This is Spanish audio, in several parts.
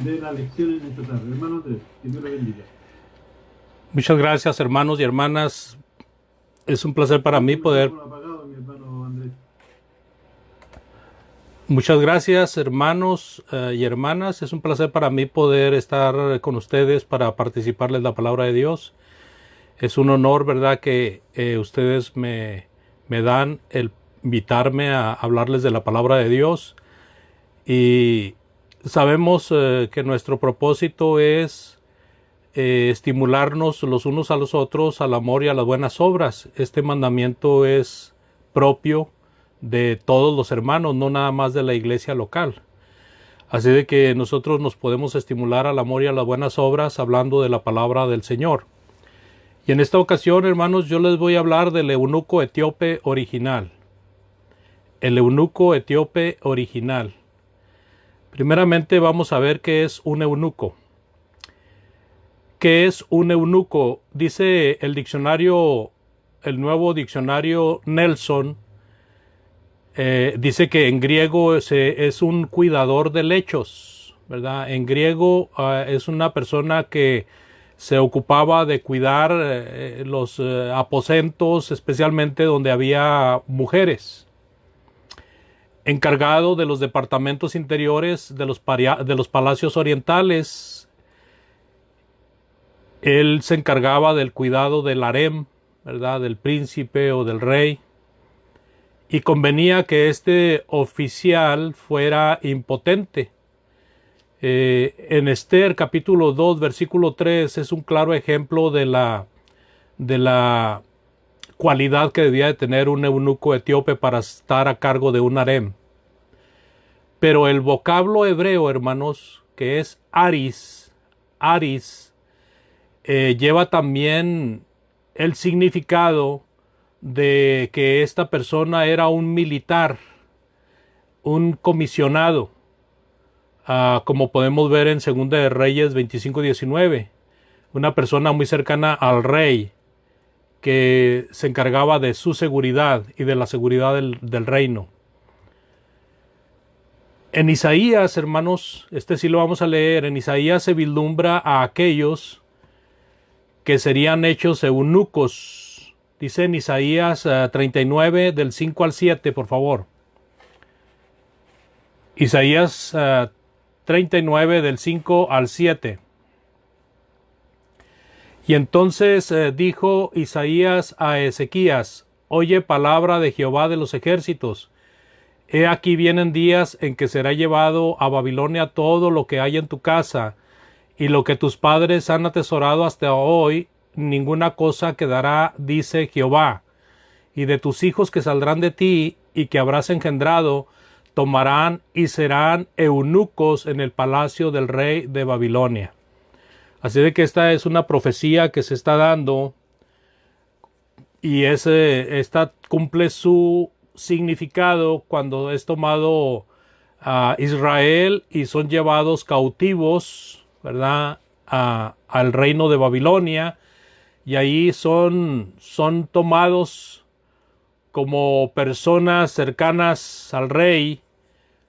dé la lección en esta tarde. Hermano Andrés, que Dios le bendiga. Muchas gracias, hermanos y hermanas. Es un placer para mí El poder... micrófono apagado, mi hermano Andrés. Muchas gracias, hermanos y hermanas. Es un placer para mí poder estar con ustedes para participarles la palabra de Dios. Es un honor, ¿verdad?, que ustedes me dan el invitarme a hablarles de la palabra de Dios. Y sabemos que nuestro propósito es estimularnos los unos a los otros al amor y a las buenas obras. Este mandamiento es propio de todos los hermanos, no nada más de la iglesia local. Así de que nosotros nos podemos estimular al amor y a las buenas obras hablando de la palabra del Señor. Y en esta ocasión, hermanos, yo les voy a hablar del eunuco etíope original. El eunuco etíope original. Primeramente vamos a ver qué es un eunuco. ¿Qué es un eunuco? Dice el diccionario, el nuevo diccionario Nelson, dice que en griego es un cuidador de lechos, ¿verdad? En griego es una persona que se ocupaba de cuidar los aposentos, especialmente donde había mujeres. Encargado de los departamentos interiores de los palacios orientales. Él se encargaba del cuidado del harem, ¿verdad?, del príncipe o del rey. Y convenía que este oficial fuera impotente. En Esther capítulo 2 versículo 3 es un claro ejemplo de la cualidad que debía de tener un eunuco etíope para estar a cargo de un harem. Pero el vocablo hebreo, hermanos, que es aris, lleva también el significado de que esta persona era un militar, un comisionado, como podemos ver en 2 de Reyes 25:19, una persona muy cercana al rey que se encargaba de su seguridad y de la seguridad del reino. En Isaías, hermanos, este sí lo vamos a leer, en Isaías se vislumbra a aquellos que serían hechos eunucos. Dice en Isaías 39, del 5 al 7, por favor. Isaías 39, del 5 al 7. Y entonces dijo Isaías a Ezequías: oye palabra de Jehová de los ejércitos. He aquí vienen días en que será llevado a Babilonia todo lo que hay en tu casa, y lo que tus padres han atesorado hasta hoy, ninguna cosa quedará, dice Jehová. Y de tus hijos que saldrán de ti y que habrás engendrado, tomarán y serán eunucos en el palacio del rey de Babilonia. Así de que esta es una profecía que se está dando, y esta cumple su significado cuando es tomado a Israel y son llevados cautivos, ¿verdad?, al reino de Babilonia, y ahí son tomados como personas cercanas al rey,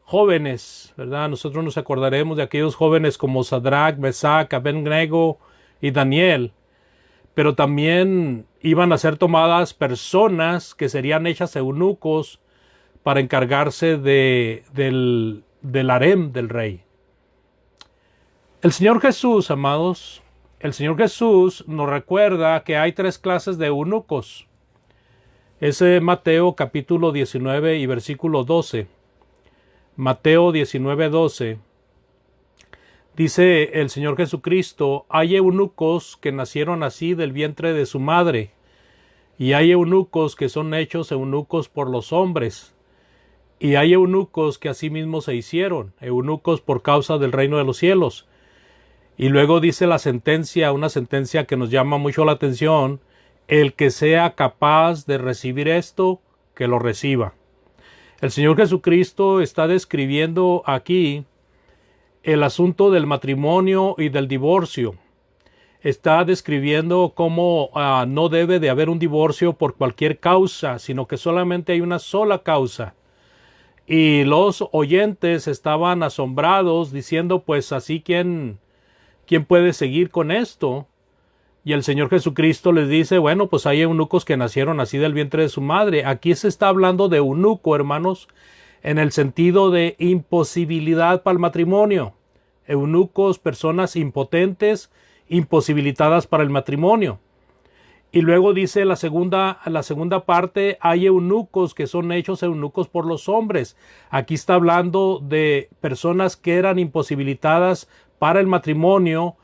jóvenes, ¿verdad? Nosotros nos acordaremos de aquellos jóvenes como Sadrach, Mesach, Abednego y Daniel, pero también iban a ser tomadas personas que serían hechas eunucos para encargarse del harem del rey. El Señor Jesús, amados, el Señor Jesús nos recuerda que hay 3 clases de eunucos. Es Mateo capítulo 19 y versículo 12. Mateo 19, 12. Dice el Señor Jesucristo: hay eunucos que nacieron así del vientre de su madre, y hay eunucos que son hechos eunucos por los hombres, y hay eunucos que asimismo se hicieron eunucos por causa del reino de los cielos. Y luego dice la sentencia, una sentencia que nos llama mucho la atención: el que sea capaz de recibir esto, que lo reciba. El Señor Jesucristo está describiendo aquí el asunto del matrimonio y del divorcio. Está describiendo cómo no debe de haber un divorcio por cualquier causa, sino que solamente hay una sola causa. Y los oyentes estaban asombrados diciendo, pues así, ¿quién puede seguir con esto? Y el Señor Jesucristo les dice, bueno, pues hay eunucos que nacieron así del vientre de su madre. Aquí se está hablando de eunuco, hermanos, en el sentido de imposibilidad para el matrimonio. Eunucos, personas impotentes, imposibilitadas para el matrimonio. Y luego dice la segunda parte, hay eunucos que son hechos eunucos por los hombres. Aquí está hablando de personas que eran imposibilitadas para el matrimonio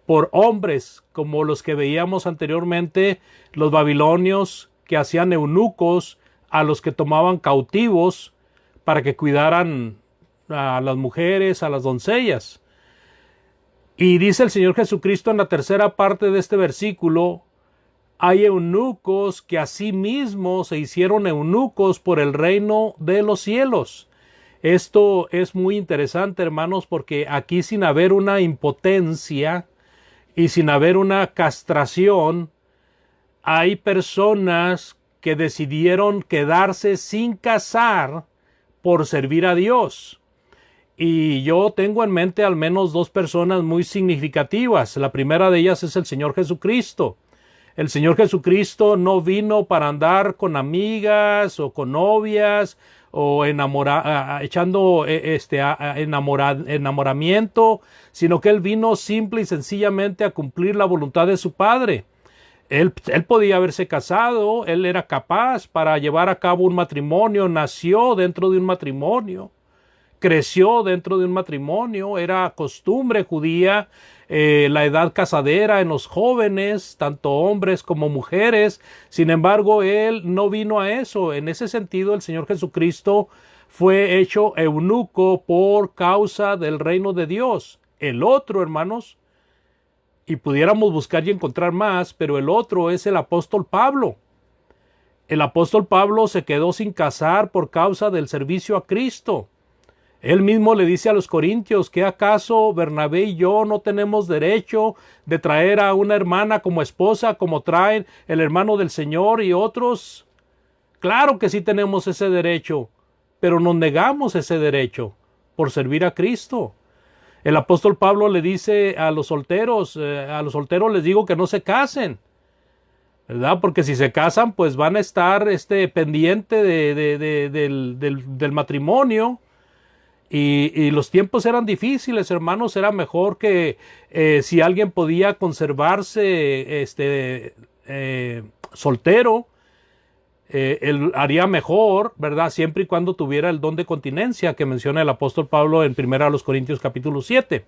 por hombres, como los que veíamos anteriormente, los babilonios que hacían eunucos a los que tomaban cautivos para que cuidaran a las mujeres, a las doncellas. Y dice el Señor Jesucristo en la tercera parte de este versículo, hay eunucos que asimismo se hicieron eunucos por el reino de los cielos. Esto es muy interesante, hermanos, porque aquí, sin haber una impotencia y sin haber una castración, hay personas que decidieron quedarse sin casar por servir a Dios. Y yo tengo en mente al menos dos personas muy significativas. La primera de ellas es el Señor Jesucristo. El Señor Jesucristo no vino para andar con amigas o con novias o echando enamoramiento, sino que Él vino simple y sencillamente a cumplir la voluntad de su Padre. Él podía haberse casado, Él era capaz para llevar a cabo un matrimonio, nació dentro de un matrimonio, creció dentro de un matrimonio, era costumbre judía la edad casadera en los jóvenes, tanto hombres como mujeres. Sin embargo, Él no vino a eso. En ese sentido, el Señor Jesucristo fue hecho eunuco por causa del reino de Dios. El otro, hermanos, y pudiéramos buscar y encontrar más, pero el otro es el apóstol Pablo. El apóstol Pablo se quedó sin casar por causa del servicio a Cristo. Él mismo le dice a los corintios, ¿qué acaso Bernabé y yo no tenemos derecho de traer a una hermana como esposa, como traen el hermano del Señor y otros? Claro que sí tenemos ese derecho, pero nos negamos ese derecho por servir a Cristo. El apóstol Pablo le dice a los solteros les digo que no se casen, ¿verdad? Porque si se casan, pues van a estar pendiente del matrimonio. Y los tiempos eran difíciles, hermanos. Era mejor que si alguien podía conservarse soltero, él haría mejor, ¿verdad? Siempre y cuando tuviera el don de continencia que menciona el apóstol Pablo en 1 Corintios capítulo 7.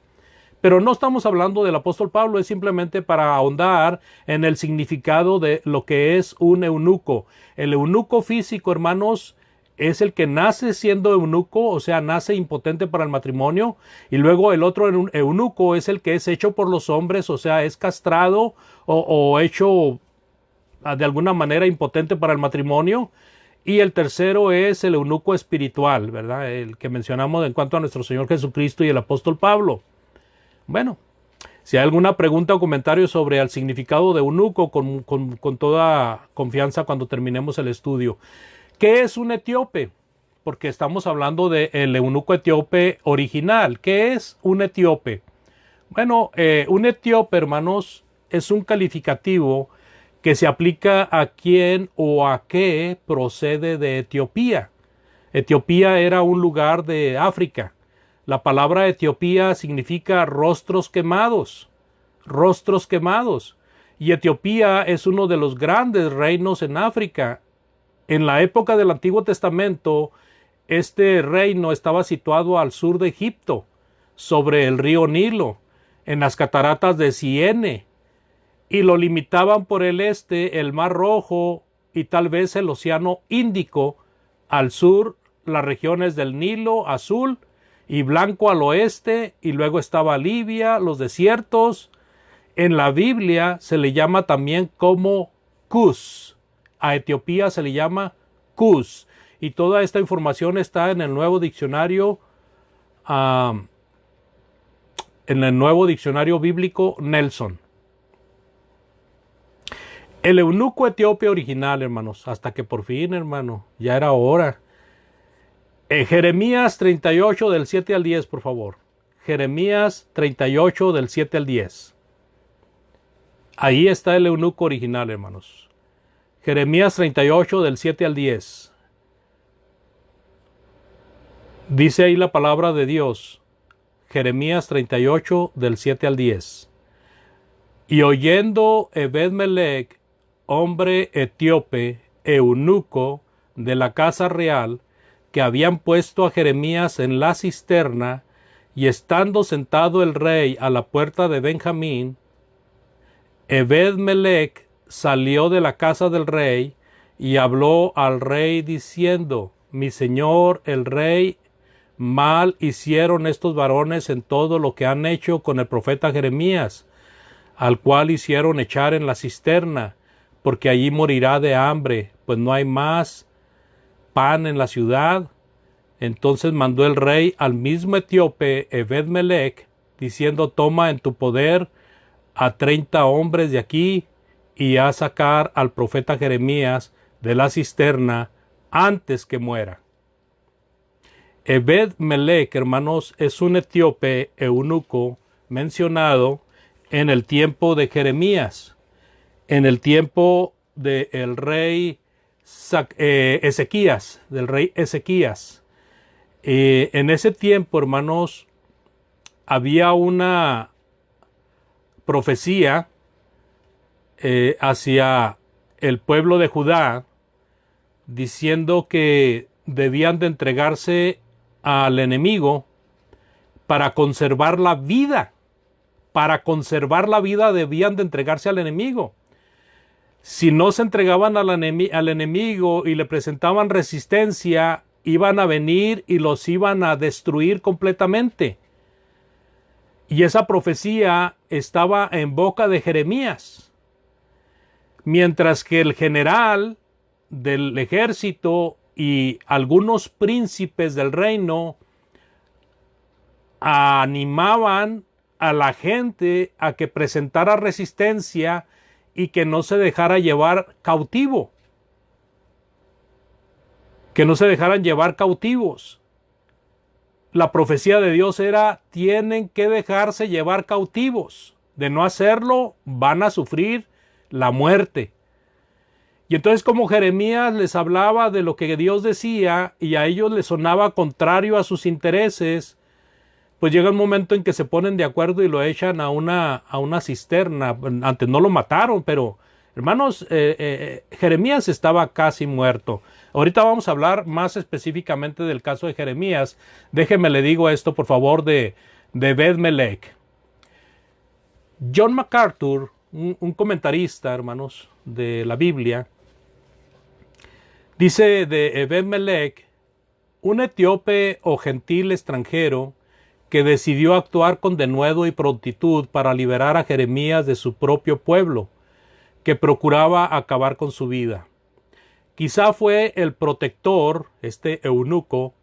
Pero no estamos hablando del apóstol Pablo, es simplemente para ahondar en el significado de lo que es un eunuco. El eunuco físico, hermanos, es el que nace siendo eunuco, o sea, nace impotente para el matrimonio, y luego el otro eunuco es el que es hecho por los hombres, o sea, es castrado o hecho de alguna manera impotente para el matrimonio, y el tercero es el eunuco espiritual, ¿verdad? El que mencionamos en cuanto a nuestro Señor Jesucristo y el apóstol Pablo. Bueno, si hay alguna pregunta o comentario sobre el significado de eunuco, con toda confianza cuando terminemos el estudio. ¿Qué es un etíope? Porque estamos hablando del eunuco etíope original. ¿Qué es un etíope? Bueno, un etíope, hermanos, es un calificativo que se aplica a quién o a qué procede de Etiopía. Etiopía era un lugar de África. La palabra Etiopía significa rostros quemados. Rostros quemados. Y Etiopía es uno de los grandes reinos en África. En la época del Antiguo Testamento, este reino estaba situado al sur de Egipto, sobre el río Nilo, en las cataratas de Ciene, y lo limitaban por el este el Mar Rojo y tal vez el Océano Índico, al sur las regiones del Nilo azul y blanco al oeste, y luego estaba Libia, los desiertos. En la Biblia se le llama también como Cus. A Etiopía se le llama Cus. Y toda esta información está en el nuevo diccionario, bíblico Nelson. El eunuco etíope original, hermanos, hasta que por fin, hermano, ya era hora. Jeremías 38 del 7 al 10, por favor. Jeremías 38 del 7 al 10. Ahí está el eunuco original, hermanos. Jeremías 38 del 7 al 10. Dice ahí la palabra de Dios. Jeremías 38 del 7 al 10. Y oyendo Ebed-melech, hombre etíope, eunuco de la casa real, que habían puesto a Jeremías en la cisterna, y estando sentado el rey a la puerta de Benjamín, Ebed-melech salió de la casa del rey y habló al rey diciendo: mi señor el rey, mal hicieron estos varones en todo lo que han hecho con el profeta Jeremías, al cual hicieron echar en la cisterna, porque allí morirá de hambre, pues no hay más pan en la ciudad. Entonces mandó el rey al mismo etíope Ebed-melech, diciendo: toma en tu poder a 30 hombres de aquí, y a sacar al profeta Jeremías de la cisterna antes que muera. Ebed-melech, hermanos, es un etíope eunuco mencionado en el tiempo de Jeremías, en el tiempo del rey Ezequías, del rey Ezequías. En ese tiempo, hermanos, había una profecía hacia el pueblo de Judá, diciendo que debían de entregarse al enemigo para conservar la vida. Para conservar la vida debían de entregarse al enemigo. Si no se entregaban al enemigo y le presentaban resistencia, iban a venir y los iban a destruir completamente. Y esa profecía estaba en boca de Jeremías. Mientras que el general del ejército y algunos príncipes del reino animaban a la gente a que presentara resistencia y que no se dejara llevar cautivo. Que no se dejaran llevar cautivos. La profecía de Dios era: tienen que dejarse llevar cautivos. De no hacerlo, van a sufrir la muerte. Y entonces, como Jeremías les hablaba de lo que Dios decía y a ellos les sonaba contrario a sus intereses, pues llega un momento en que se ponen de acuerdo y lo echan a una cisterna. Antes no lo mataron, pero hermanos, Jeremías estaba casi muerto. Ahorita vamos a hablar más específicamente del caso de Jeremías. Déjeme le digo esto, por favor, de Ebed-melech. John MacArthur, un comentarista, hermanos, de la Biblia, dice de Ebed-melech: un etíope o gentil extranjero que decidió actuar con denuedo y prontitud para liberar a Jeremías de su propio pueblo, que procuraba acabar con su vida. Quizá fue el protector, este eunuco,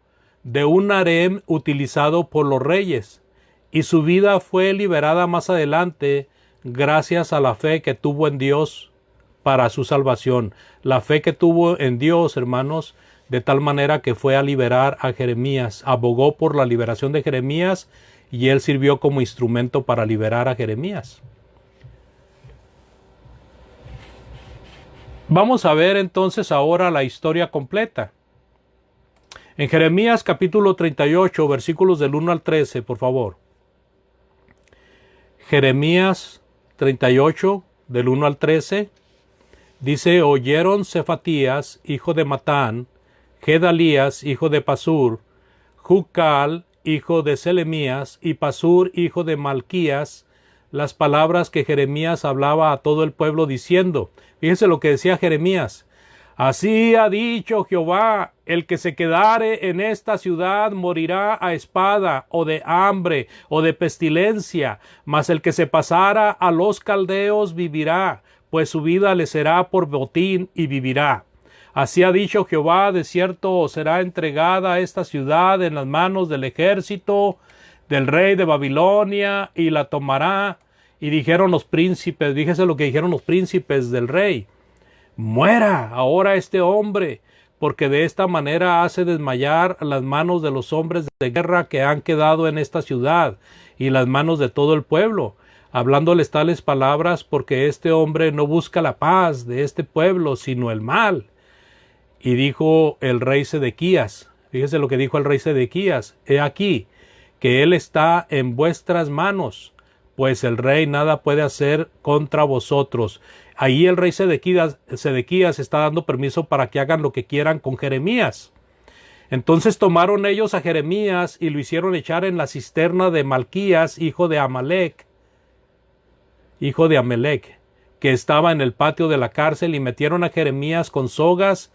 de un harem utilizado por los reyes, y su vida fue liberada más adelante gracias a la fe que tuvo en Dios para su salvación. La fe que tuvo en Dios, hermanos, de tal manera que fue a liberar a Jeremías, abogó por la liberación de Jeremías y él sirvió como instrumento para liberar a Jeremías. Vamos a ver entonces ahora la historia completa. En Jeremías capítulo 38, versículos del 1 al 13, por favor. Jeremías 38, del 1 al 13, dice: oyeron Cefatías, hijo de Matán, Gedalías, hijo de Pasur, Jucal, hijo de Selemías, y Pasur, hijo de Malquías, las palabras que Jeremías hablaba a todo el pueblo diciendo. Fíjense lo que decía Jeremías: así ha dicho Jehová, el que se quedare en esta ciudad morirá a espada, o de hambre, o de pestilencia, mas el que se pasara a los caldeos vivirá, pues su vida le será por botín y vivirá. Así ha dicho Jehová: de cierto será entregada esta ciudad en las manos del ejército del rey de Babilonia, y la tomará. Y dijeron los príncipes, fíjese lo que dijeron los príncipes del rey: muera ahora este hombre, porque de esta manera hace desmayar las manos de los hombres de guerra que han quedado en esta ciudad, y las manos de todo el pueblo, hablándoles tales palabras, porque este hombre no busca la paz de este pueblo, sino el mal. Y dijo el rey Sedequías, fíjese lo que dijo el rey Sedequías: he aquí que él está en vuestras manos, pues el rey nada puede hacer contra vosotros. Ahí el rey Sedequías está dando permiso para que hagan lo que quieran con Jeremías. Entonces tomaron ellos a Jeremías y lo hicieron echar en la cisterna de Malquías, hijo de Amalec, que estaba en el patio de la cárcel, y metieron a Jeremías con sogas,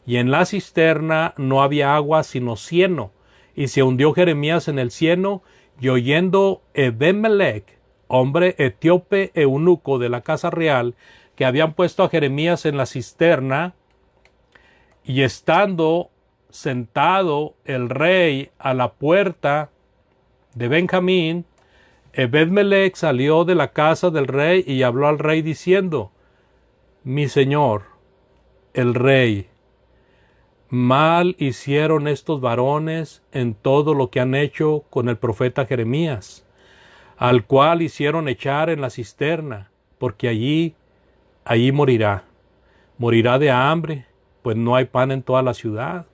y en la cisterna no había agua sino cieno, y se hundió Jeremías en el cieno, y oyendo Ebed-melech, hombre etíope eunuco de la casa real, que habían puesto a Jeremías en la cisterna, y estando sentado el rey a la puerta de Benjamín, Ebed-melech salió de la casa del rey y habló al rey diciendo: mi señor, el rey, mal hicieron estos varones en todo lo que han hecho con el profeta Jeremías, al cual hicieron echar en la cisterna, porque allí morirá de hambre, pues no hay pan en toda la ciudad.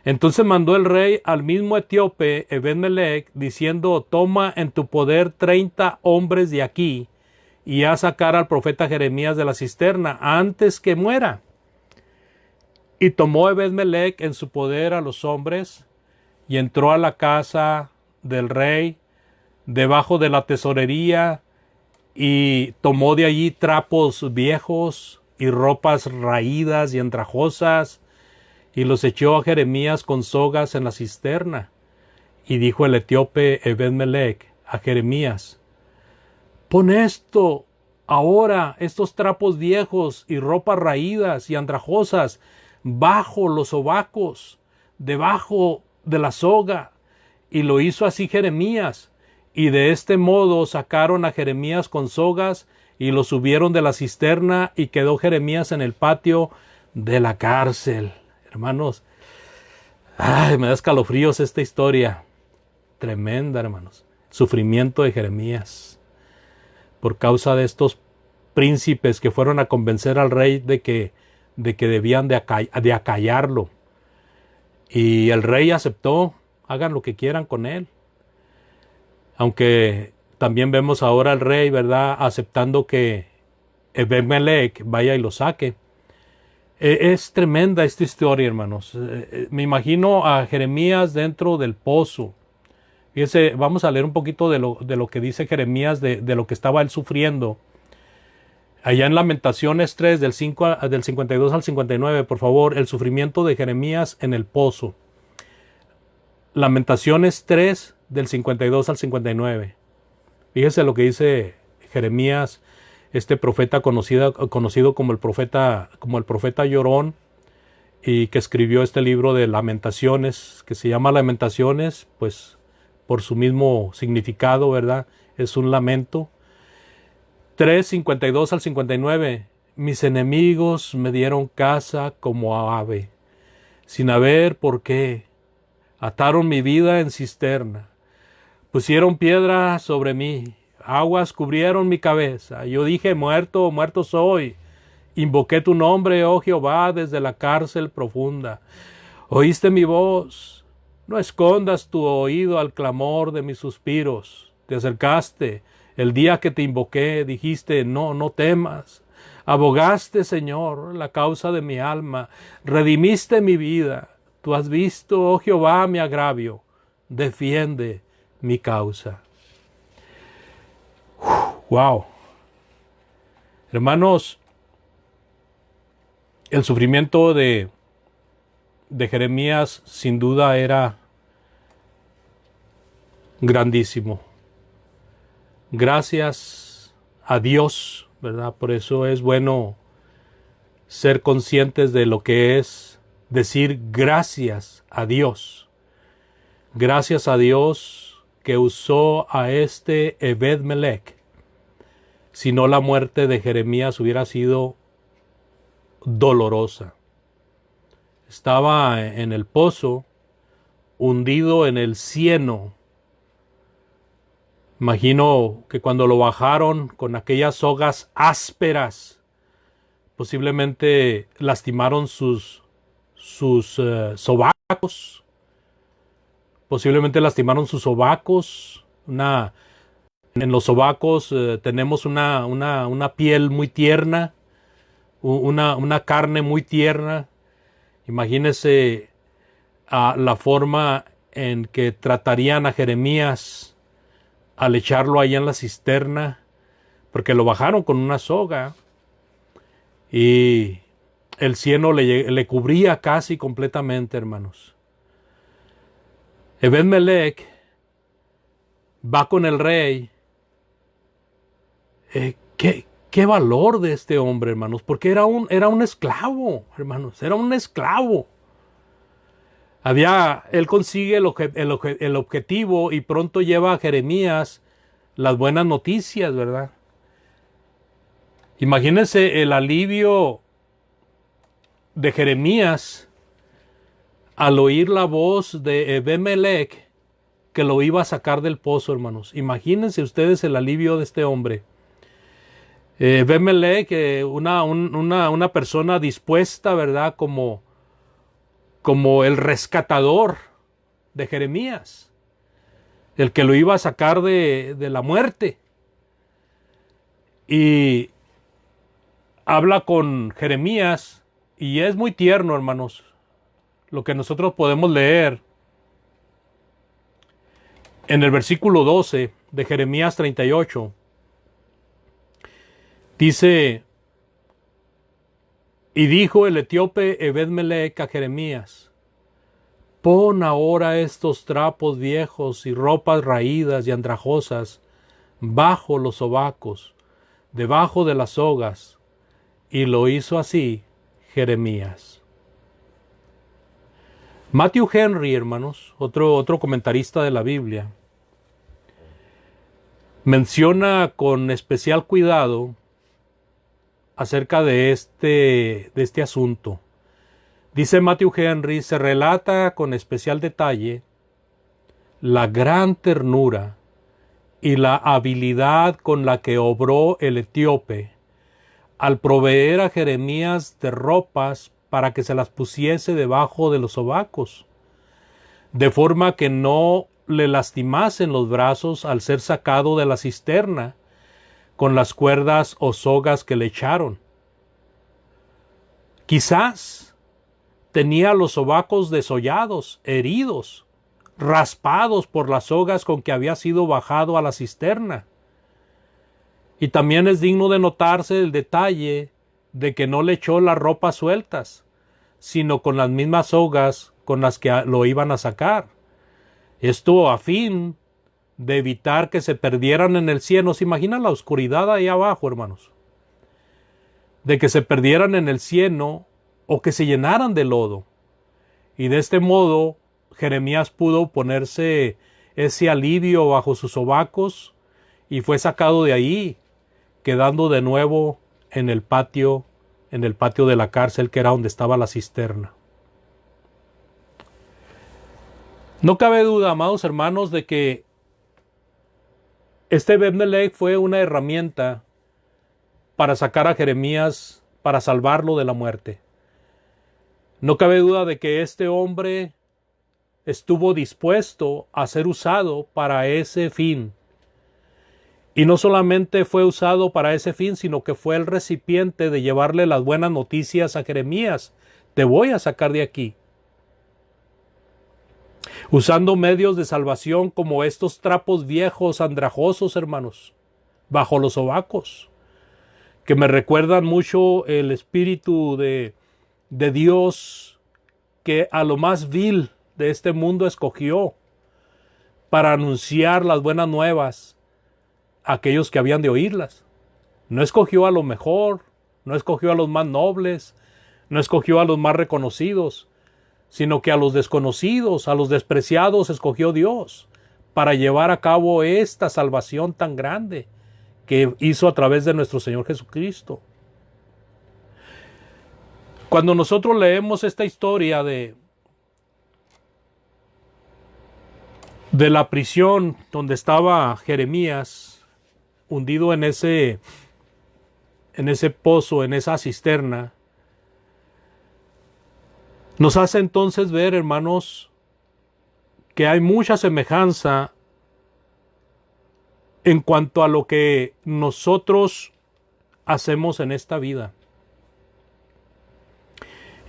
Entonces mandó el rey al mismo etíope Ebed-melech, diciendo: toma en tu poder 30 hombres de aquí, y haz sacar al profeta Jeremías de la cisterna antes que muera. Y tomó Ebed-melech en su poder a los hombres, y entró a la casa del rey, debajo de la tesorería, y tomó de allí trapos viejos y ropas raídas y andrajosas, y los echó a Jeremías con sogas en la cisterna. Y dijo el etíope Ebed-melech a Jeremías: pon esto ahora, estos trapos viejos y ropas raídas y andrajosas, bajo los sobacos, debajo de la soga. Y lo hizo así Jeremías, y de este modo sacaron a Jeremías con sogas, y lo subieron de la cisterna, y quedó Jeremías en el patio de la cárcel. Hermanos, me da escalofríos esta historia. Tremenda, hermanos. Sufrimiento de Jeremías por causa de estos príncipes que fueron a convencer al rey de que debían de acallarlo. Y el rey aceptó: hagan lo que quieran con él. Aunque también vemos ahora al rey, ¿verdad?, aceptando que Ebed-melech vaya y lo saque. Es tremenda esta historia, hermanos. Me imagino a Jeremías dentro del pozo. Fíjense, vamos a leer un poquito de lo que dice Jeremías, de lo que estaba él sufriendo. Allá en Lamentaciones 3, del 52 al 59, por favor, el sufrimiento de Jeremías en el pozo. Lamentaciones 3, del 52 al 59. Fíjese lo que dice Jeremías, este profeta conocido como el profeta llorón, y que escribió este libro de Lamentaciones, que se llama Lamentaciones, pues por su mismo significado, ¿verdad? Es un lamento. 3, 52 al 59. Mis enemigos me dieron caza como ave, sin haber por qué. Ataron mi vida en cisterna. Pusieron piedra sobre mí. Aguas cubrieron mi cabeza. Yo dije: muerto, muerto soy. Invoqué tu nombre, oh Jehová, desde la cárcel profunda. Oíste mi voz. No escondas tu oído al clamor de mis suspiros. Te acercaste. El día que te invoqué, dijiste: no temas. Abogaste, Señor, la causa de mi alma. Redimiste mi vida. Tú has visto, oh Jehová, mi agravio. Defiende mi causa. Wow. Hermanos, el sufrimiento de Jeremías sin duda era grandísimo. Gracias a Dios, ¿verdad? Por eso es bueno ser conscientes de lo que es decir gracias a Dios. Gracias a Dios que usó a este Ebed-melech. Si no, la muerte de Jeremías hubiera sido dolorosa. estaba en el pozo, hundido en el cieno. Imagino que cuando lo bajaron con aquellas sogas ásperas, posiblemente lastimaron sus sobacos, posiblemente lastimaron sus sobacos. En los sobacos tenemos una piel muy tierna, una carne muy tierna. Imagínense la forma en que tratarían a Jeremías al echarlo ahí en la cisterna, porque lo bajaron con una soga y el cieno le cubría casi completamente, hermanos. Ebed-Melech va con el rey. ¿Qué valor de este hombre, hermanos? Porque era un esclavo, hermanos, era un esclavo. Él consigue el objetivo y pronto lleva a Jeremías las buenas noticias, ¿verdad? Imagínense el alivio de Jeremías al oír la voz de Ebed-Melech que lo iba a sacar del pozo, hermanos. Imagínense ustedes el alivio de este hombre. Ebed-Melech, una persona dispuesta, ¿verdad? Como el rescatador de Jeremías, el que lo iba a sacar de la muerte. Y habla con Jeremías y es muy tierno, hermanos, lo que nosotros podemos leer en el versículo 12 de Jeremías 38. Dice: y dijo el etíope Ebed-Melech a Jeremías: pon ahora estos trapos viejos y ropas raídas y andrajosas bajo los sobacos, debajo de las sogas. Y lo hizo así Jeremías. Matthew Henry, hermanos, otro comentarista de la Biblia, menciona con especial cuidado acerca de este asunto. Dice Matthew Henry: se relata con especial detalle la gran ternura y la habilidad con la que obró el etíope al proveer a Jeremías de ropas para que se las pusiese debajo de los sobacos, de forma que no le lastimasen los brazos al ser sacado de la cisterna con las cuerdas o sogas que le echaron. Quizás tenía los sobacos desollados, heridos, raspados por las sogas con que había sido bajado a la cisterna. Y también es digno de notarse el detalle de que no le echó las ropas sueltas, sino con las mismas sogas con las que lo iban a sacar. Esto a fin de evitar que se perdieran en el cieno. ¿Se imagina la oscuridad ahí abajo, hermanos? De que se perdieran en el cieno o que se llenaran de lodo. Y de este modo Jeremías pudo ponerse ese alivio bajo sus sobacos y fue sacado de ahí, quedando de nuevo en el patio de la cárcel, que era donde estaba la cisterna. No cabe duda, amados hermanos, de que este Ebed-Melech fue una herramienta para sacar a Jeremías, para salvarlo de la muerte. No cabe duda de que este hombre estuvo dispuesto a ser usado para ese fin. Y no solamente fue usado para ese fin, sino que fue el recipiente de llevarle las buenas noticias a Jeremías. Te voy a sacar de aquí. Usando medios de salvación como estos trapos viejos, andrajosos, hermanos, bajo los sobacos, que me recuerdan mucho el Espíritu de Dios, que a lo más vil de este mundo escogió para anunciar las buenas nuevas a aquellos que habían de oírlas. No escogió a lo mejor, no escogió a los más nobles, no escogió a los más reconocidos, sino que a los desconocidos, a los despreciados escogió Dios para llevar a cabo esta salvación tan grande que hizo a través de nuestro Señor Jesucristo. Cuando nosotros leemos esta historia de la prisión donde estaba Jeremías hundido en ese pozo, en esa cisterna, nos hace entonces ver, hermanos, que hay mucha semejanza en cuanto a lo que nosotros hacemos en esta vida.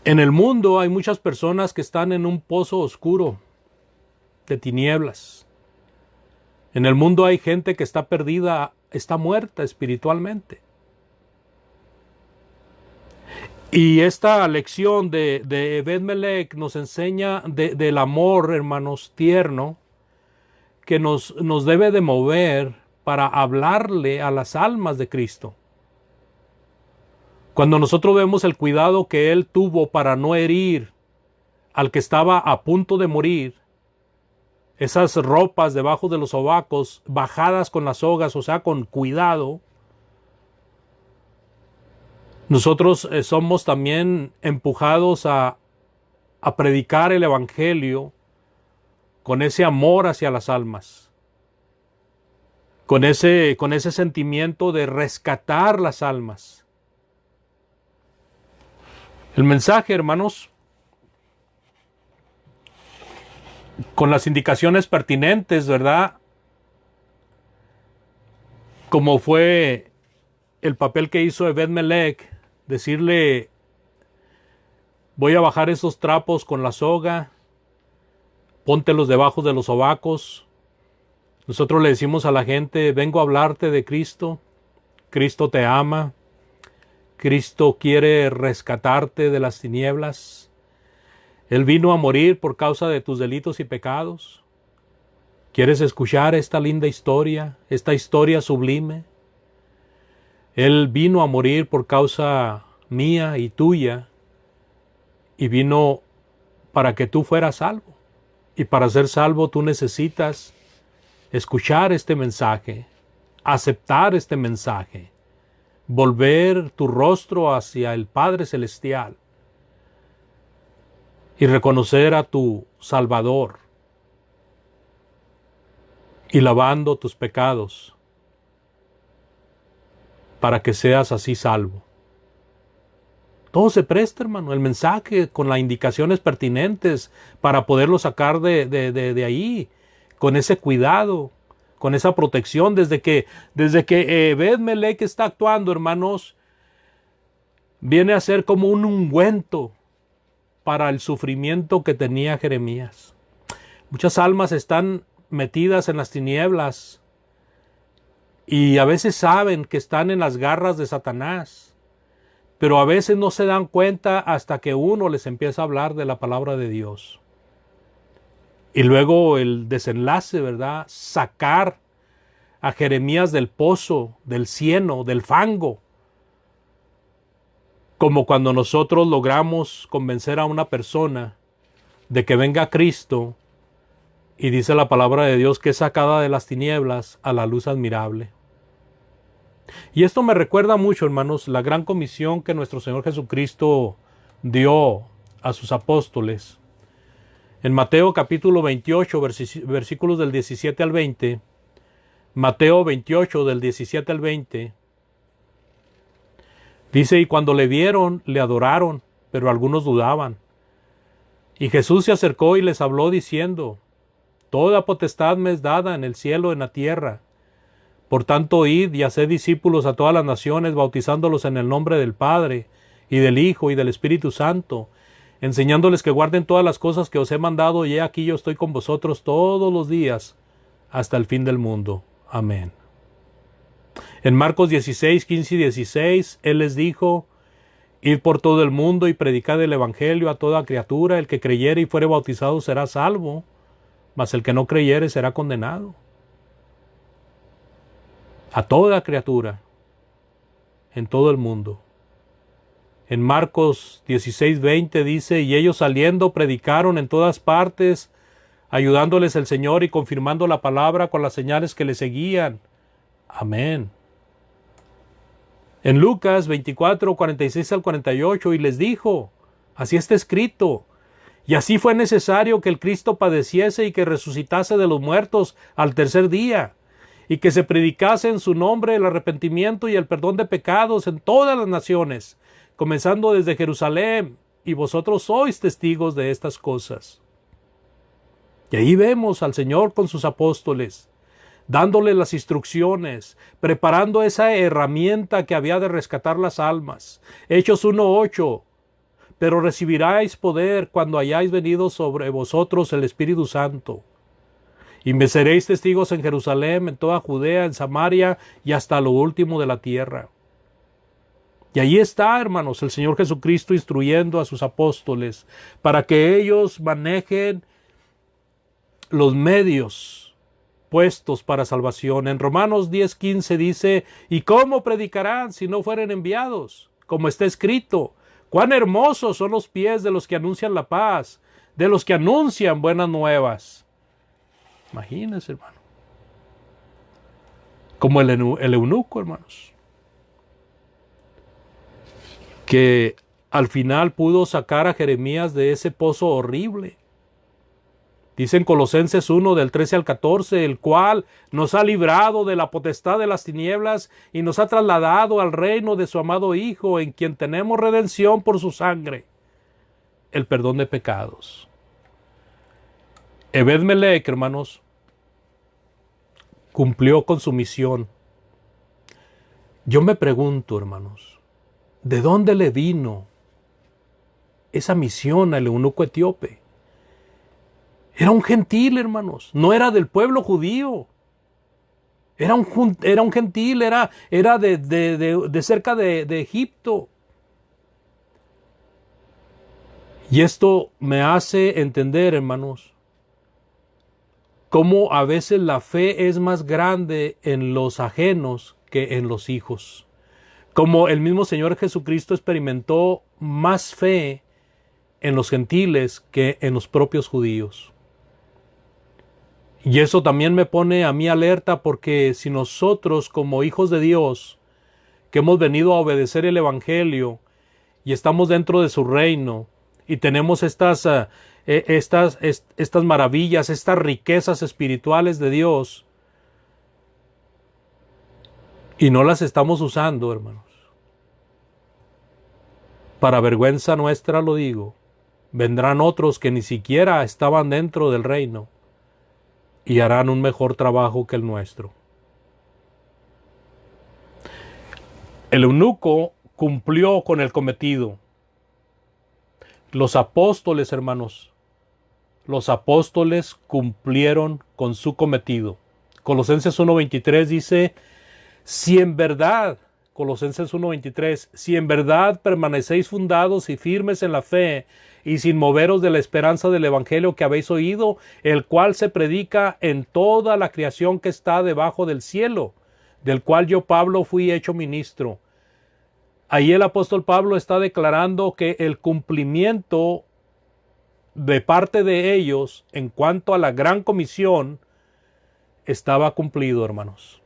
En el mundo hay muchas personas que están en un pozo oscuro de tinieblas. En el mundo hay gente que está perdida, está muerta espiritualmente. Y esta lección de Ebed-Melech nos enseña del amor, hermanos, tierno, que nos debe de mover para hablarle a las almas de Cristo. Cuando nosotros vemos el cuidado que Él tuvo para no herir al que estaba a punto de morir, esas ropas debajo de los sobacos, bajadas con las sogas, o sea, con cuidado, nosotros somos también empujados a predicar el Evangelio con ese amor hacia las almas, con ese sentimiento de rescatar las almas. El mensaje, hermanos, con las indicaciones pertinentes, ¿verdad? Como fue el papel que hizo Ebed-Melech, decirle, voy a bajar esos trapos con la soga, póntelos debajo de los sobacos. Nosotros le decimos a la gente, vengo a hablarte de Cristo, Cristo te ama, Cristo quiere rescatarte de las tinieblas. Él vino a morir por causa de tus delitos y pecados. ¿Quieres escuchar esta linda historia, esta historia sublime? Él vino a morir por causa mía y tuya, y vino para que tú fueras salvo. Y para ser salvo tú necesitas escuchar este mensaje, aceptar este mensaje, volver tu rostro hacia el Padre Celestial y reconocer a tu Salvador y lavando tus pecados para que seas así salvo. Todo se presta, hermano, el mensaje con las indicaciones pertinentes para poderlo sacar de ahí, con ese cuidado, con esa protección. Desde que Ebed-Melech está actuando, hermanos, viene a ser como un ungüento para el sufrimiento que tenía Jeremías. Muchas almas están metidas en las tinieblas y a veces saben que están en las garras de Satanás, pero a veces no se dan cuenta hasta que uno les empieza a hablar de la palabra de Dios. Y luego el desenlace, ¿verdad? Sacar a Jeremías del pozo, del cieno, del fango. Como cuando nosotros logramos convencer a una persona de que venga a Cristo y dice la palabra de Dios que es sacada de las tinieblas a la luz admirable. Y esto me recuerda mucho, hermanos, la gran comisión que nuestro Señor Jesucristo dio a sus apóstoles. En Mateo capítulo 28, versículos del 17 al 20, Mateo 28 del 17 al 20, dice, y cuando le vieron, le adoraron, pero algunos dudaban. Y Jesús se acercó y les habló diciendo, toda potestad me es dada en el cielo y en la tierra. Por tanto, id y haced discípulos a todas las naciones, bautizándolos en el nombre del Padre, y del Hijo, y del Espíritu Santo, enseñándoles que guarden todas las cosas que os he mandado, y he aquí yo estoy con vosotros todos los días, hasta el fin del mundo. Amén. En Marcos 16, 15 y 16, Él les dijo, id por todo el mundo y predicad el Evangelio a toda criatura, el que creyere y fuere bautizado será salvo, mas el que no creyere será condenado. A toda criatura, en todo el mundo. En Marcos 16, 20 dice, y ellos saliendo predicaron en todas partes, ayudándoles el Señor y confirmando la palabra con las señales que le seguían. Amén. En Lucas 24, 46 al 48, y les dijo, así está escrito, y así fue necesario que el Cristo padeciese y que resucitase de los muertos al tercer día, y que se predicase en su nombre el arrepentimiento y el perdón de pecados en todas las naciones, comenzando desde Jerusalén, y vosotros sois testigos de estas cosas. Y ahí vemos al Señor con sus apóstoles, dándole las instrucciones, preparando esa herramienta que había de rescatar las almas. Hechos 1:8, pero recibiráis poder cuando hayáis venido sobre vosotros el Espíritu Santo. Y me seréis testigos en Jerusalén, en toda Judea, en Samaria y hasta lo último de la tierra. Y ahí está, hermanos, el Señor Jesucristo instruyendo a sus apóstoles para que ellos manejen los medios puestos para salvación. En Romanos 10:15 dice, ¿y cómo predicarán si no fueren enviados? Como está escrito, cuán hermosos son los pies de los que anuncian la paz, de los que anuncian buenas nuevas. Imagínense, hermano. Como el eunuco, hermanos, que al final pudo sacar a Jeremías de ese pozo horrible. Dice en Colosenses 1, del 13 al 14, el cual nos ha librado de la potestad de las tinieblas y nos ha trasladado al reino de su amado Hijo, en quien tenemos redención por su sangre, el perdón de pecados. Ebed-Melech, hermanos, cumplió con su misión. Yo me pregunto, hermanos, ¿de dónde le vino esa misión al eunuco etíope? Era un gentil, hermanos, no era del pueblo judío. Era un gentil, era de cerca de Egipto. Y esto me hace entender, hermanos, cómo a veces la fe es más grande en los ajenos que en los hijos. Como el mismo Señor Jesucristo experimentó más fe en los gentiles que en los propios judíos. Y eso también me pone a mí alerta, porque si nosotros como hijos de Dios, que hemos venido a obedecer el Evangelio y estamos dentro de su reino y tenemos estas maravillas, estas riquezas espirituales de Dios, y no las estamos usando, hermanos, para vergüenza nuestra lo digo, vendrán otros que ni siquiera estaban dentro del reino y harán un mejor trabajo que el nuestro. El eunuco cumplió con el cometido. Los apóstoles, hermanos, los apóstoles cumplieron con su cometido. Colosenses 1:23 dice, si en verdad, Colosenses 1:23, si en verdad permanecéis fundados y firmes en la fe, y sin moveros de la esperanza del evangelio que habéis oído, el cual se predica en toda la creación que está debajo del cielo, del cual yo, Pablo, fui hecho ministro. Ahí el apóstol Pablo está declarando que el cumplimiento de parte de ellos en cuanto a la gran comisión estaba cumplido, hermanos.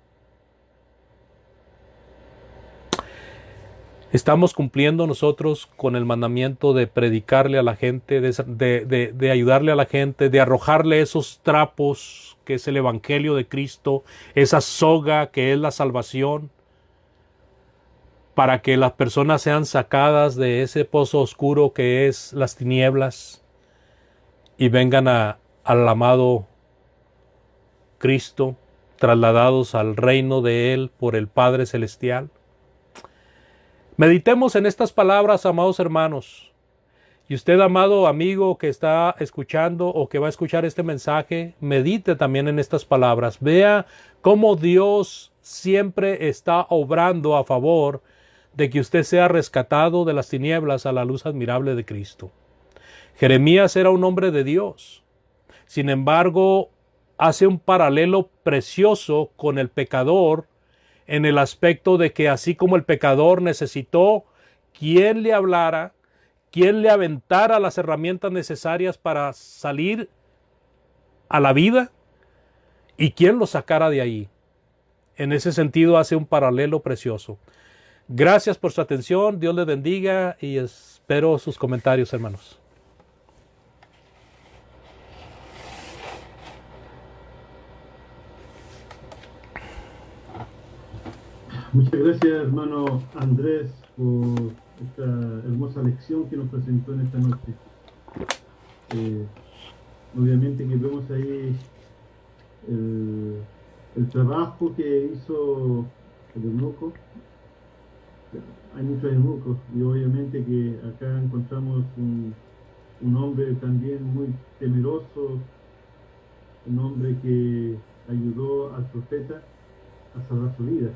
Estamos cumpliendo nosotros con el mandamiento de predicarle a la gente, de ayudarle a la gente, de arrojarle esos trapos que es el Evangelio de Cristo, esa soga que es la salvación, para que las personas sean sacadas de ese pozo oscuro que es las tinieblas y vengan al amado Cristo, trasladados al reino de Él por el Padre Celestial. Meditemos en estas palabras, amados hermanos. Y usted, amado amigo que está escuchando o que va a escuchar este mensaje, medite también en estas palabras. Vea cómo Dios siempre está obrando a favor de que usted sea rescatado de las tinieblas a la luz admirable de Cristo. Jeremías era un hombre de Dios. Sin embargo, hace un paralelo precioso con el pecador, en el aspecto de que así como el pecador necesitó quien le hablara, quien le aventara las herramientas necesarias para salir a la vida y quien lo sacara de ahí. En ese sentido hace un paralelo precioso. Gracias por su atención, Dios les bendiga y espero sus comentarios, hermanos. Muchas gracias, hermano Andrés, por esta hermosa lección que nos presentó en esta noche. Obviamente que vemos ahí el trabajo que hizo el eunuco. Hay muchos eunucos y obviamente que acá encontramos un hombre también muy temeroso, un hombre que ayudó al profeta a salvar su vida.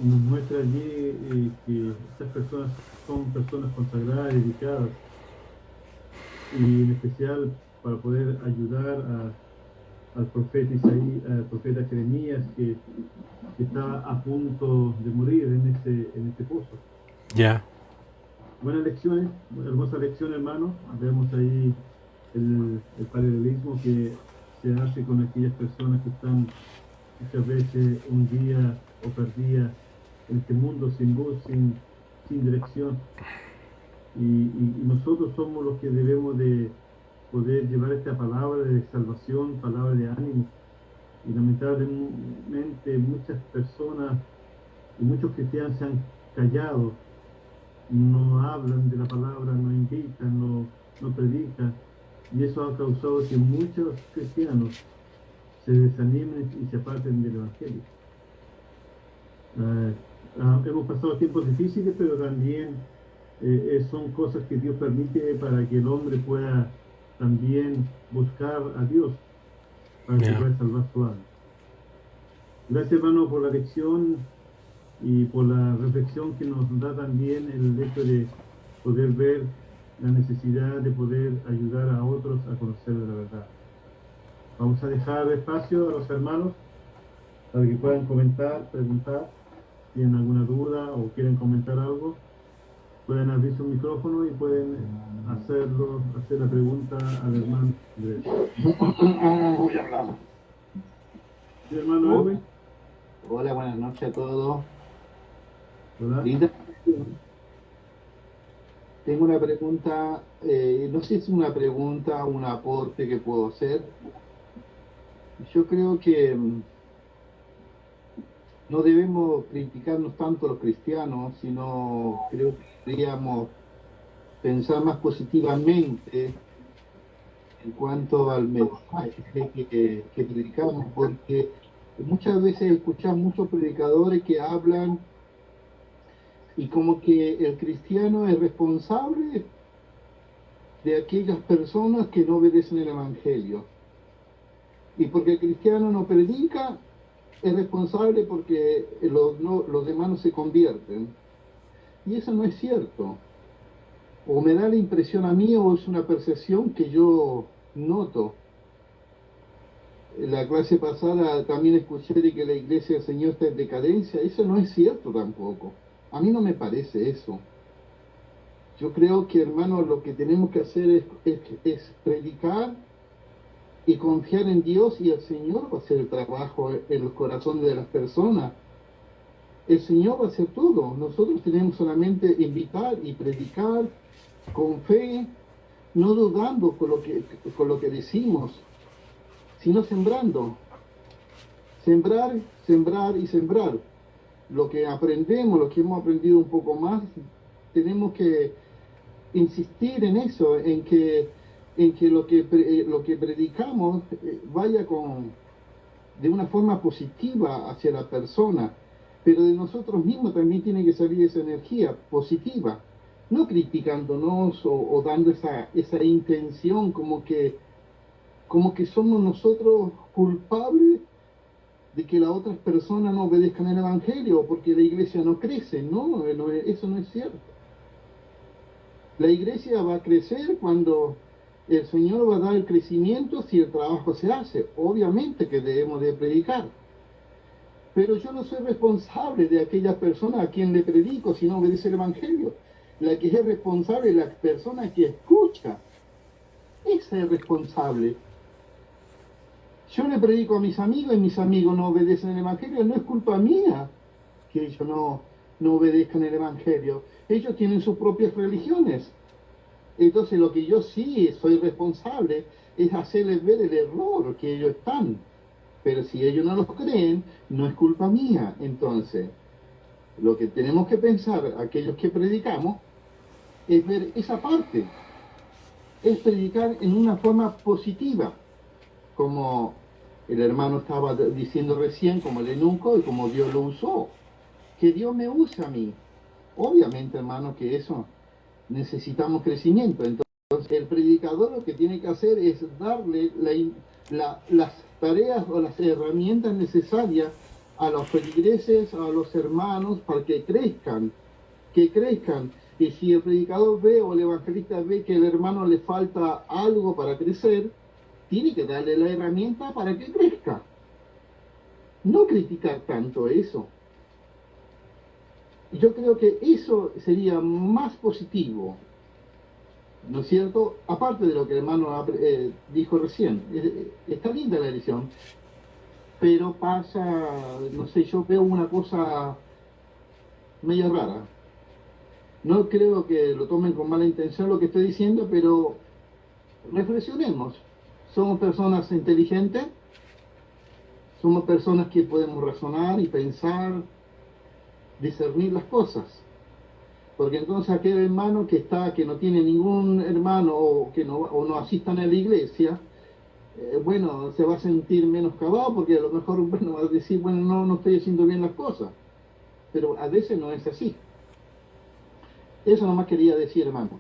Nos muestra allí que estas personas son personas consagradas, dedicadas, y en especial para poder ayudar al profeta Isaías, al profeta Jeremías, que está a punto de morir en este pozo. Ya. Buenas lecciones, hermosa lección, hermano. Vemos ahí el paralelismo que se hace con aquellas personas que están muchas veces un día o perdidas en este mundo sin voz, sin dirección. Y nosotros somos los que debemos de poder llevar esta palabra de salvación, palabra de ánimo. Y lamentablemente muchas personas y muchos cristianos se han callado, no hablan de la palabra, no invitan, no predican. Y eso ha causado que muchos cristianos se desanimen y se aparten del Evangelio. Hemos pasado tiempos difíciles, pero también son cosas que Dios permite para que el hombre pueda también buscar a Dios, para que pueda salvar su alma. Gracias, hermano, por la lección y por la reflexión que nos da también el hecho de poder ver la necesidad de poder ayudar a otros a conocer la verdad. Vamos a dejar espacio a los hermanos para que puedan comentar, preguntar, si tienen alguna duda o quieren comentar algo, pueden abrir su micrófono y pueden hacer la pregunta al hermano Andrés. ¿Sí, hermano Edwin? Hola, buenas noches a todos. Hola. Linda. Tengo una pregunta, no sé si es una pregunta o un aporte que puedo hacer. Yo creo que no debemos criticarnos tanto los cristianos, sino creo que deberíamos pensar más positivamente en cuanto al mensaje que predicamos, porque muchas veces escuchamos muchos predicadores que hablan y como que el cristiano es responsable de aquellas personas que no obedecen el Evangelio. Y porque el cristiano no predica, es responsable porque los demás no se convierten. Y eso no es cierto. O me da la impresión a mí, o es una percepción que yo noto. En la clase pasada también escuché de que la iglesia del Señor está en decadencia. Eso no es cierto tampoco. A mí no me parece eso. Yo creo que, hermanos, lo que tenemos que hacer es predicar y confiar en Dios, y el Señor va a hacer el trabajo en los corazones de las personas. El Señor va a hacer todo. Nosotros tenemos solamente invitar y predicar con fe, no dudando con lo que decimos, sino sembrando. Sembrar, sembrar y sembrar. Lo que aprendemos, lo que hemos aprendido un poco más, tenemos que insistir en eso, en que lo que predicamos vaya de una forma positiva hacia la persona, pero de nosotros mismos también tiene que salir esa energía positiva, no criticándonos o dando esa intención como que somos nosotros culpables de que las otras personas no obedezcan el Evangelio porque la iglesia no crece. No, eso no es cierto. La iglesia va a crecer cuando el Señor va a dar el crecimiento si el trabajo se hace. Obviamente que debemos de predicar. Pero yo no soy responsable de aquellas personas a quien le predico si no obedece el Evangelio. La que es responsable es la persona que escucha. Esa es responsable. yo le predico a mis amigos y mis amigos no obedecen el Evangelio, no es culpa mía que ellos no obedezcan el Evangelio. Ellos tienen sus propias religiones. Entonces lo que yo sí soy responsable es hacerles ver el error que ellos están. Pero si ellos no lo creen, no es culpa mía. Entonces, lo que tenemos que pensar, aquellos que predicamos, es ver esa parte. Es predicar en una forma positiva, como el hermano estaba diciendo recién, como el eunuco y como Dios lo usó. Que Dios me use a mí. Obviamente, hermano, que eso necesitamos crecimiento. Entonces, el predicador lo que tiene que hacer es darle las tareas o las herramientas necesarias a los feligreses, a los hermanos, para que crezcan. Y si el predicador ve o el evangelista ve que al hermano le falta algo para crecer, tiene que darle la herramienta para que crezca. No criticar tanto eso. Yo creo que eso sería más positivo, ¿no es cierto? Aparte de lo que el hermano dijo recién, está linda la edición, pero pasa, no sé, yo veo una cosa medio rara. No creo que lo tomen con mala intención lo que estoy diciendo, pero reflexionemos. Somos personas inteligentes, somos personas que podemos razonar y pensar, discernir las cosas. Porque entonces aquel hermano que no tiene ningún hermano o no asistan a la iglesia, bueno, se va a sentir menos cabado porque a lo mejor, bueno, va a decir, bueno, no estoy haciendo bien las cosas. Pero a veces no es así. Eso nomás quería decir, hermano.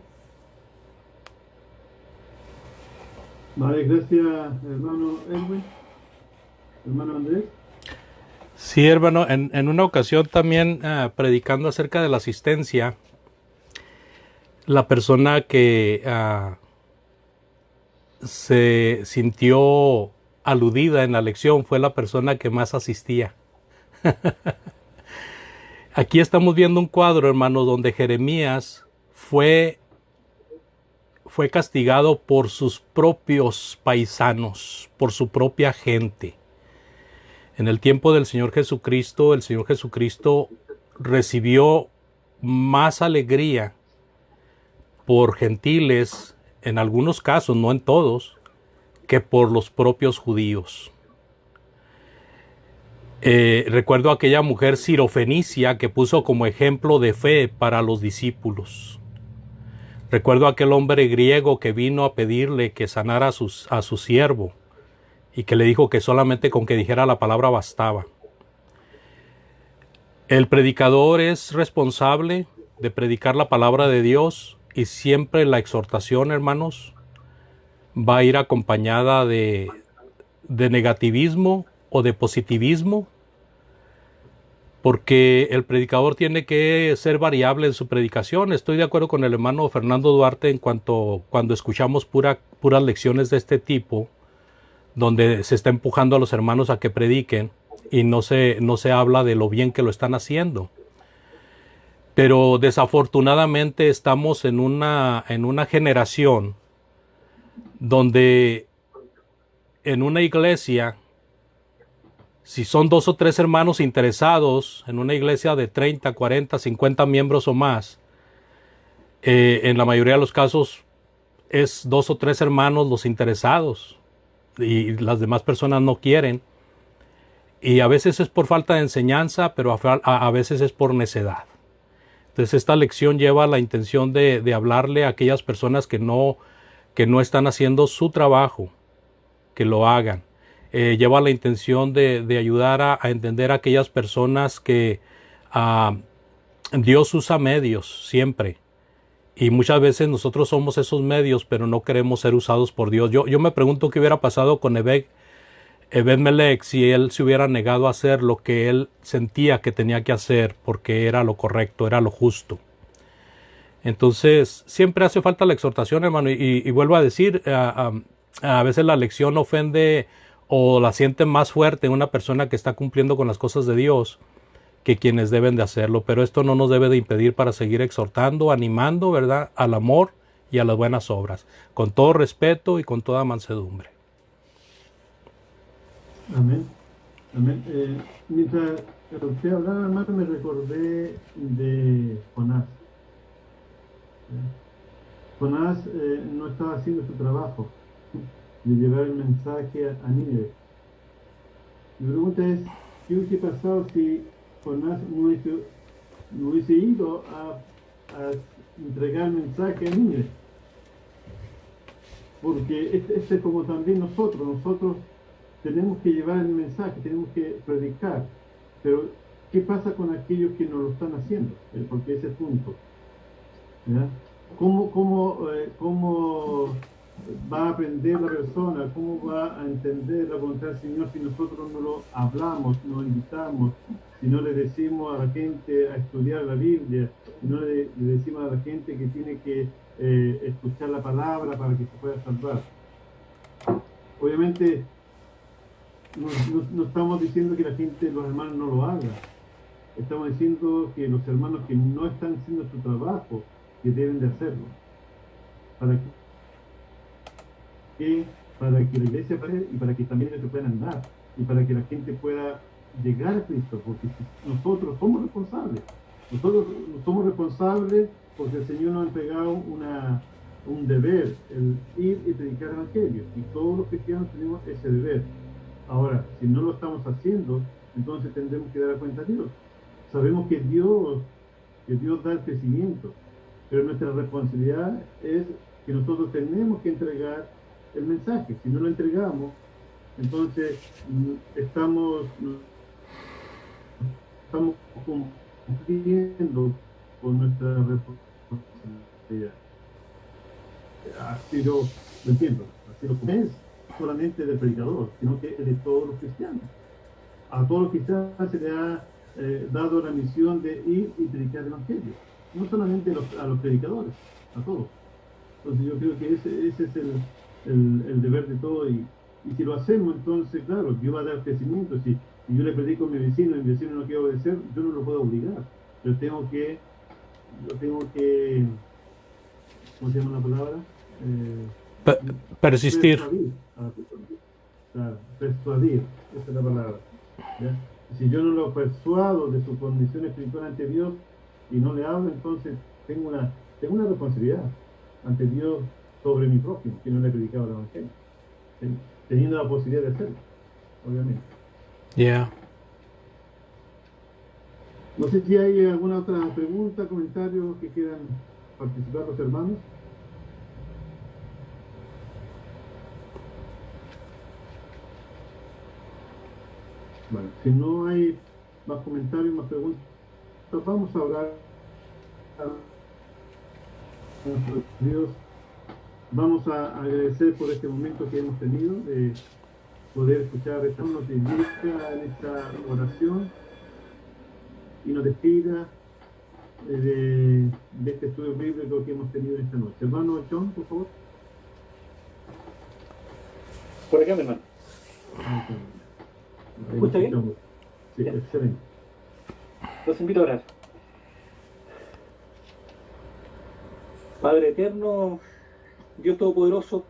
Vale, gracias, hermano Edwin. Hermano Andrés. Sí, hermano, en una ocasión también predicando acerca de la asistencia, la persona que se sintió aludida en la lección fue la persona que más asistía. Aquí estamos viendo un cuadro, hermano, donde Jeremías fue castigado por sus propios paisanos, por su propia gente. En el tiempo del Señor Jesucristo, el Señor Jesucristo recibió más alegría por gentiles, en algunos casos, no en todos, que por los propios judíos. Recuerdo a aquella mujer sirofenicia que puso como ejemplo de fe para los discípulos. Recuerdo a aquel hombre griego que vino a pedirle que sanara a su siervo y que le dijo que solamente con que dijera la palabra bastaba. El predicador es responsable de predicar la palabra de Dios y siempre la exhortación, hermanos, va a ir acompañada de negativismo o de positivismo, porque el predicador tiene que ser variable en su predicación. Estoy de acuerdo con el hermano Fernando Duarte en cuanto cuando escuchamos puras lecciones de este tipo, donde se está empujando a los hermanos a que prediquen y no se habla de lo bien que lo están haciendo. Pero desafortunadamente estamos en una generación donde en una iglesia, si son 2 o 3 hermanos interesados en una iglesia de 30, 40, 50 miembros o más, en la mayoría de los casos es 2 o 3 hermanos los interesados y las demás personas no quieren. Y a veces es por falta de enseñanza, pero a veces es por necedad. Entonces esta lección lleva la intención de hablarle a aquellas personas que no están haciendo su trabajo, que lo hagan. Lleva la intención de ayudar a entender a aquellas personas que Dios usa medios siempre. Y muchas veces nosotros somos esos medios, pero no queremos ser usados por Dios. Yo me pregunto qué hubiera pasado con Ebed-Melech si él se hubiera negado a hacer lo que él sentía que tenía que hacer porque era lo correcto, era lo justo. Entonces siempre hace falta la exhortación, hermano, y vuelvo a decir, a veces la lección ofende o la siente más fuerte en una persona que está cumpliendo con las cosas de Dios que quienes deben de hacerlo, pero esto no nos debe de impedir para seguir exhortando, animando, ¿verdad?, al amor y a las buenas obras, con todo respeto y con toda mansedumbre. Amén. Amén. Mientras usted hablaba, hermano, me recordé de Jonás. Jonás no estaba haciendo su trabajo de llevar el mensaje a Nínive. Mi pregunta es, ¿qué hubiese pasado si Jonás no hubiese ido a entregar el mensaje a Nínive? Porque este es como también nosotros tenemos que llevar el mensaje, tenemos que predicar, pero ¿qué pasa con aquellos que no lo están haciendo? Porque ese es el punto. ¿Ya? ¿Cómo va a aprender la persona? ¿Cómo va a entender la voluntad del Señor si nosotros no lo hablamos, no lo invitamos, si no le decimos a la gente a estudiar la Biblia, si no le decimos a la gente que tiene que escuchar la palabra para que se pueda salvar? Obviamente no estamos diciendo que la gente, los hermanos no lo hagan. Estamos diciendo que los hermanos que no están haciendo su trabajo, que deben de hacerlo. Para que la iglesia pueda, y para que también ellos se puedan andar, y para que la gente pueda llegar a Cristo, porque nosotros somos responsables. Nosotros somos responsables porque el Señor nos ha entregado un deber, el ir y predicar el Evangelio, y todos los cristianos tenemos ese deber. Ahora, si no lo estamos haciendo, entonces tendremos que dar cuenta a Dios. Sabemos que Dios da el crecimiento, pero nuestra responsabilidad es que nosotros tenemos que entregar el mensaje. Si no lo entregamos, entonces estamos cumpliendo con nuestra responsabilidad. Así lo entiendo, así lo es solamente del predicador, sino que es de todos los cristianos. A todos los cristianos se les ha dado la misión de ir y predicar el Evangelio, no solamente a los predicadores, a todos. Entonces yo creo que ese es el deber de todos, y si lo hacemos, entonces claro, Dios va a dar crecimiento. Si yo le predico a mi vecino y mi vecino no quiere obedecer, yo no lo puedo obligar, yo tengo que ¿cómo se llama la palabra? Persistir. Persuadir, esa es la palabra. ¿Ya? Si yo no lo persuado de su condición espiritual ante Dios y no le hablo, entonces tengo una responsabilidad ante Dios sobre mi prójimo, que no le he predicado el Evangelio, teniendo la posibilidad de hacerlo, obviamente. Yeah. No sé si hay alguna otra pregunta, comentario que quieran participar los hermanos. Bueno, si no hay más comentarios, más preguntas, vamos a orar a nuestro Dios. Vamos a agradecer por este momento que hemos tenido de poder escuchar esta noticia en esta oración, y nos despida de este estudio bíblico que hemos tenido esta noche. Hermano John, por favor. Por acá, mi hermano. ¿Me escucha bien? Sí, bien. Excelente. Los invito a orar. Padre eterno, Dios Todopoderoso,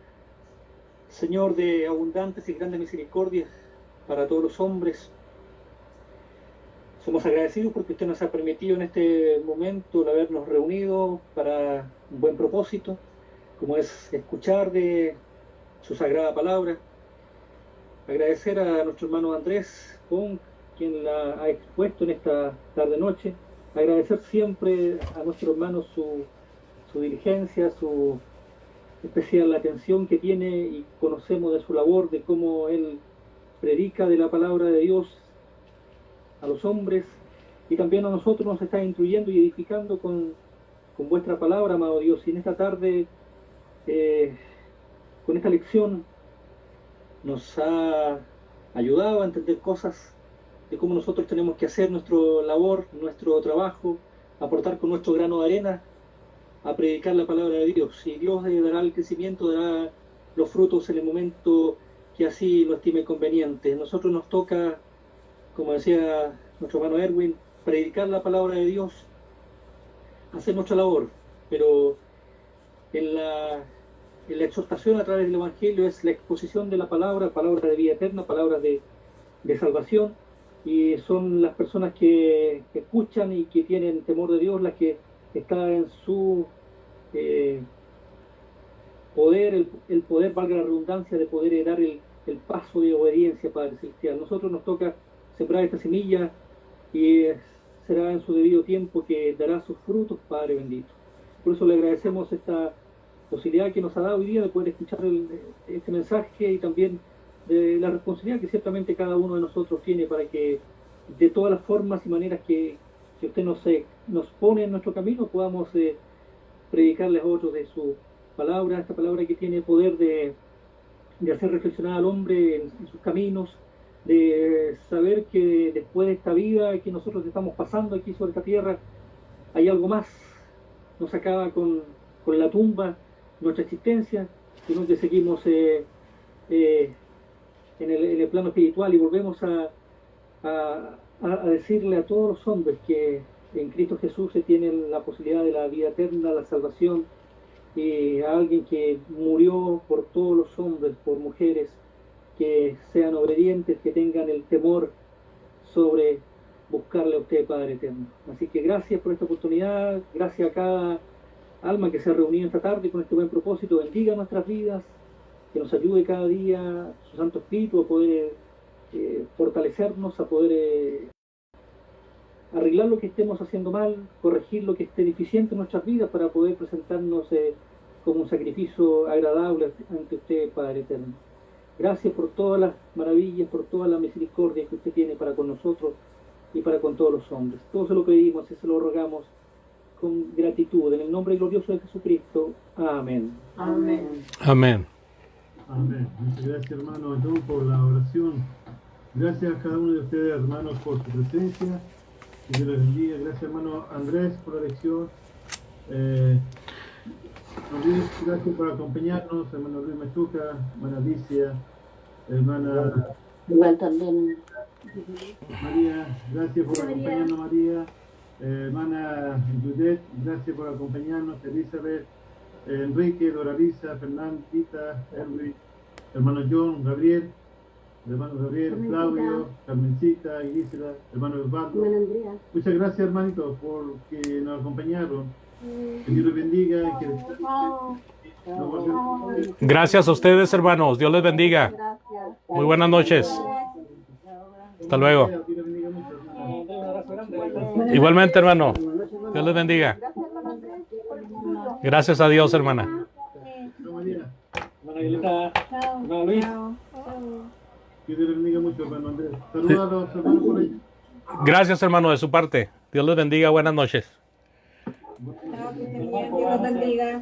Señor de abundantes y grandes misericordias para todos los hombres, somos agradecidos porque usted nos ha permitido en este momento el habernos reunido para un buen propósito, como es escuchar de su sagrada palabra. Agradecer a nuestro hermano Andrés, con quien la ha expuesto en esta tarde-noche. Agradecer siempre a nuestro hermano su diligencia, su especial atención que tiene, y conocemos de su labor, de cómo él predica de la palabra de Dios a los hombres, y también a nosotros nos está instruyendo y edificando con vuestra palabra, amado Dios. Y en esta tarde, con esta lección, nos ha ayudado a entender cosas de cómo nosotros tenemos que hacer nuestra labor, nuestro trabajo, aportar con nuestro grano de arena a predicar la palabra de Dios. Y Dios dará el crecimiento, dará los frutos en el momento que así lo estime conveniente. Nosotros nos toca, como decía nuestro hermano Erwin, predicar la palabra de Dios, hacer nuestra labor, pero en la exhortación a través del Evangelio es la exposición de la palabra de vida eterna, palabra de de salvación, y son las personas que escuchan y que tienen temor de Dios las que está en su poder, el poder, valga la redundancia, de poder dar el paso de obediencia, Padre Celestial. Nosotros nos toca sembrar esta semilla y será en su debido tiempo que dará sus frutos, Padre bendito. Por eso le agradecemos esta posibilidad que nos ha dado hoy día de poder escuchar este mensaje, y también de la responsabilidad que ciertamente cada uno de nosotros tiene para que de todas las formas y maneras que usted nos pone en nuestro camino podamos predicarles a otros de su palabra, esta palabra que tiene poder de hacer reflexionar al hombre en sus caminos, de saber que después de esta vida que nosotros estamos pasando aquí sobre esta tierra hay algo más. No se acaba con la tumba nuestra existencia, sino que seguimos en el plano espiritual, y volvemos a decirle a todos los hombres que en Cristo Jesús se tiene la posibilidad de la vida eterna, la salvación, y a alguien que murió por todos los hombres, por mujeres, que sean obedientes, que tengan el temor sobre buscarle a usted, Padre eterno. Así que gracias por esta oportunidad, gracias a cada alma que se ha reunido esta tarde con este buen propósito. Bendiga nuestras vidas, que nos ayude cada día su Santo Espíritu a poder fortalecernos, a poder arreglar lo que estemos haciendo mal, corregir lo que esté deficiente en nuestras vidas, para poder presentarnos como un sacrificio agradable ante usted, Padre eterno. Gracias por todas las maravillas, por toda la misericordia que usted tiene para con nosotros y para con todos los hombres. Todo se lo pedimos y se lo rogamos con gratitud, en el nombre glorioso de Jesucristo. Amén. Amén. Amén. Amén. Muchas gracias, hermano John, por la oración. Gracias a cada uno de ustedes, hermanos, por su presencia. Que Dios les bendiga. Gracias, hermano Andrés, por la lección. Luis, gracias por acompañarnos. Hermano Luis Machuca, hermana Alicia, hermana Igual también. María, gracias por acompañarnos, María. Hermana Judith, gracias por acompañarnos. Elizabeth, Enrique, Doralisa, Fernandita, Henry, hermano John, Gabriel, Claudio, Carmencita, Gisela, hermano Osvaldo. Muchas gracias, hermanitos, por que nos acompañaron. Que Dios les bendiga y que Gracias a ustedes, hermanos. Dios les bendiga. Muy buenas noches. Hasta luego. Igualmente, hermano. Dios les bendiga. Gracias a Dios, hermana. Que Dios les bendiga mucho, hermano Andrés. Saludos a los hermanos por ahí. Gracias, hermano, de su parte. Dios les bendiga. Buenas noches. Dios los bendiga.